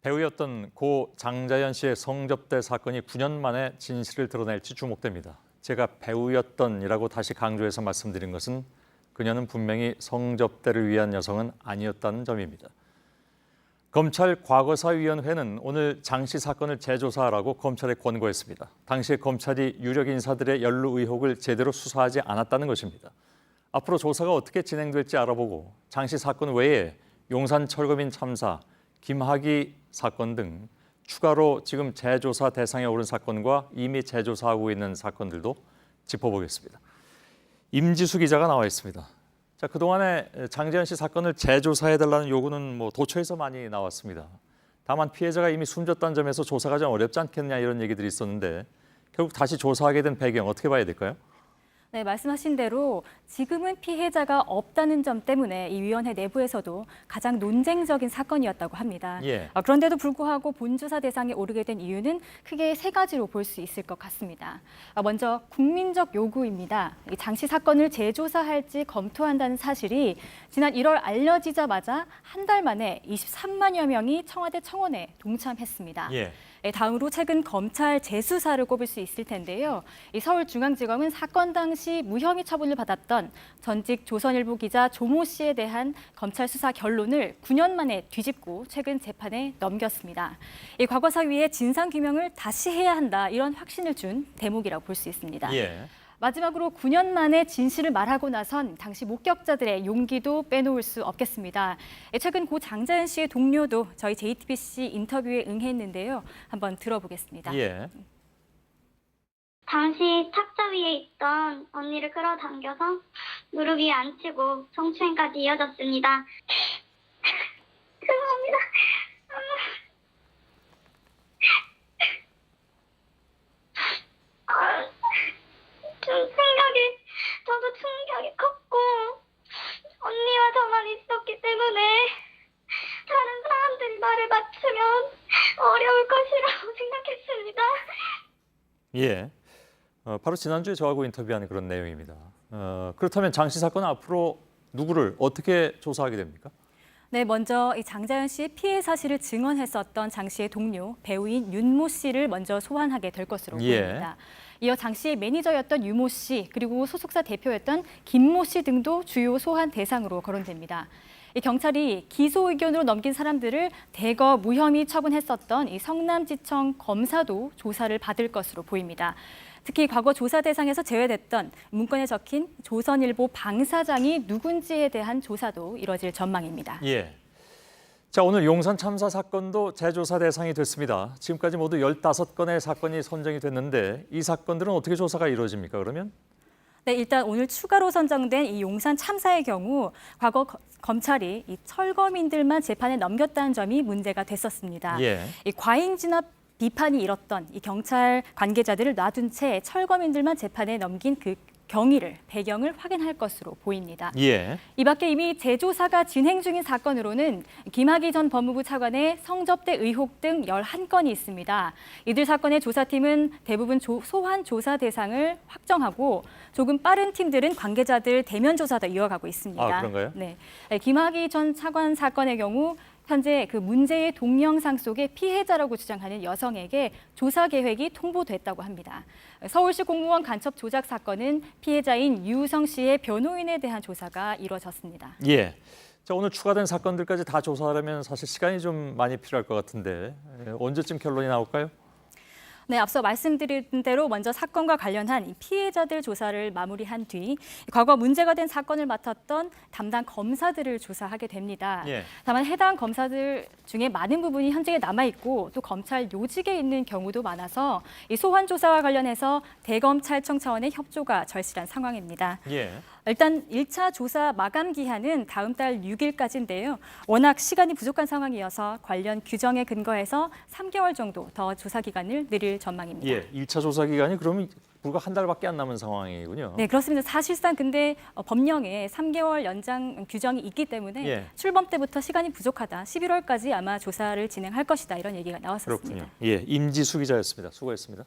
배우였던 고 장자연 씨의 성접대 사건이 9년 만에 진실을 드러낼지 주목됩니다. 제가 배우였던이라고 다시 강조해서 말씀드린 것은 그녀는 분명히 성접대를 위한 여성은 아니었다는 점입니다. 검찰 과거사위원회는 오늘 장 씨 사건을 재조사하라고 검찰에 권고했습니다. 당시에 검찰이 유력 인사들의 연루 의혹을 제대로 수사하지 않았다는 것입니다. 앞으로 조사가 어떻게 진행될지 알아보고 장 씨 사건 외에 용산 철거민 참사, 김학의 사건 등 추가로 지금 재조사 대상에 오른 사건과 이미 재조사하고 있는 사건들도 짚어보겠습니다. 임지수 기자가 나와 있습니다. 자, 그동안에 장자연 씨 사건을 재조사해달라는 요구는 도처에서 많이 나왔습니다. 다만 피해자가 이미 숨졌다는 점에서 조사가 좀 어렵지 않겠냐 이런 얘기들이 있었는데 결국 다시 조사하게 된 배경 어떻게 봐야 될까요? 네, 말씀하신 대로 지금은 피해자가 없다는 점 때문에 이 위원회 내부에서도 가장 논쟁적인 사건이었다고 합니다. 그런데도 불구하고 본조사 대상에 오르게 된 이유는 크게 세 가지로 볼 수 있을 것 같습니다. 먼저 국민적 요구입니다. 장 씨 사건을 재조사할지 검토한다는 사실이 지난 1월 알려지자마자 한 달 만에 23만여 명이 청와대 청원에 동참했습니다. 다음으로 최근 검찰 재수사를 꼽을 수 있을 텐데요. 이 서울중앙지검은 사건 당시 무혐의 처분을 받았던 전직 조선일보 기자 조모 씨에 대한 검찰 수사 결론을 9년 만에 뒤집고 최근 재판에 넘겼습니다. 이 과거사위의 진상규명을 다시 해야 한다 이런 확신을 준 대목이라고 볼 수 있습니다. 마지막으로 9년 만에 진실을 말하고 나선 당시 목격자들의 용기도 빼놓을 수 없겠습니다. 최근 고 장자연 씨의 동료도 저희 JTBC 인터뷰에 응했는데요. 한번 들어보겠습니다. 당시 탁자 위에 있던 언니를 끌어당겨서 무릎 위에 앉히고 성추행까지 이어졌습니다. 죄송합니다. 저도 충격이 컸고 언니와 저만 있었기 때문에 다른 사람들이 말을 맞추면 어려울 것이라고 생각했습니다. 바로 지난주에 저하고 인터뷰한 그런 내용입니다. 그렇다면 장 씨 사건은 앞으로 누구를 어떻게 조사하게 됩니까? 네, 먼저 이 장자연 씨의 피해 사실을 증언했었던 장 씨의 동료 배우인 윤모 씨를 먼저 소환하게 될 것으로 보입니다. 이어 장 씨의 매니저였던 유모 씨 그리고 소속사 대표였던 김모 씨 등도 주요 소환 대상으로 거론됩니다. 이 경찰이 기소 의견으로 넘긴 사람들을 대거 무혐의 처분했었던 이 성남지청 검사도 조사를 받을 것으로 보입니다. 특히 과거 조사 대상에서 제외됐던 문건에 적힌 조선일보 방 사장이 누군지에 대한 조사도 이뤄질 전망입니다. 자, 오늘 용산 참사 사건도 재조사 대상이 됐습니다. 지금까지 모두 15건의 사건이 선정이 됐는데 이 사건들은 어떻게 조사가 이루어집니까, 그러면? 네, 일단 오늘 추가로 선정된 이 용산 참사의 경우 과거 검찰이 이 철거민들만 재판에 넘겼다는 점이 문제가 됐었습니다. 이 과잉 진압 비판이 일었던 이 경찰 관계자들을 놔둔 채 철거민들만 재판에 넘긴 그 배경을 확인할 것으로 보입니다. 이 밖에 이미 재조사가 진행 중인 사건으로는 김학의 전 법무부 차관의 성접대 의혹 등 11건이 있습니다. 이들 사건의 조사팀은 대부분 소환 조사 대상을 확정하고 조금 빠른 팀들은 관계자들 대면 조사도 이어가고 있습니다. 그런가요? 네. 김학의 전 차관 사건의 경우 현재 그 문제의 동영상 속의 피해자라고 주장하는 여성에게 조사 계획이 통보됐다고 합니다. 서울시 공무원 간첩 조작 사건은 피해자인 유성 씨의 변호인에 대한 조사가 이루어졌습니다. 자, 오늘 추가된 사건들까지 다 조사하려면 사실 시간이 좀 많이 필요할 것 같은데 언제쯤 결론이 나올까요? 네, 앞서 말씀드린 대로 먼저 사건과 관련한 이 피해자들 조사를 마무리한 뒤 과거 문제가 된 사건을 맡았던 담당 검사들을 조사하게 됩니다. 다만 해당 검사들 중에 많은 부분이 현직에 남아있고 또 검찰 요직에 있는 경우도 많아서 이 소환 조사와 관련해서 대검찰청 차원의 협조가 절실한 상황입니다. 일단 1차 조사 마감 기한은 다음 달 6일까지인데요. 워낙 시간이 부족한 상황이어서 관련 규정에 근거해서 3개월 정도 더 조사 기간을 늘릴 전망입니다. 1차 조사 기간이 그러면 불과 한 달밖에 안 남은 상황이군요. 네, 그렇습니다. 사실상 근데 법령에 3개월 연장 규정이 있기 때문에 출범 때부터 시간이 부족하다. 11월까지 아마 조사를 진행할 것이다. 이런 얘기가 나왔었습니다. 그렇군요. 임지수 기자였습니다. 수고했습니다.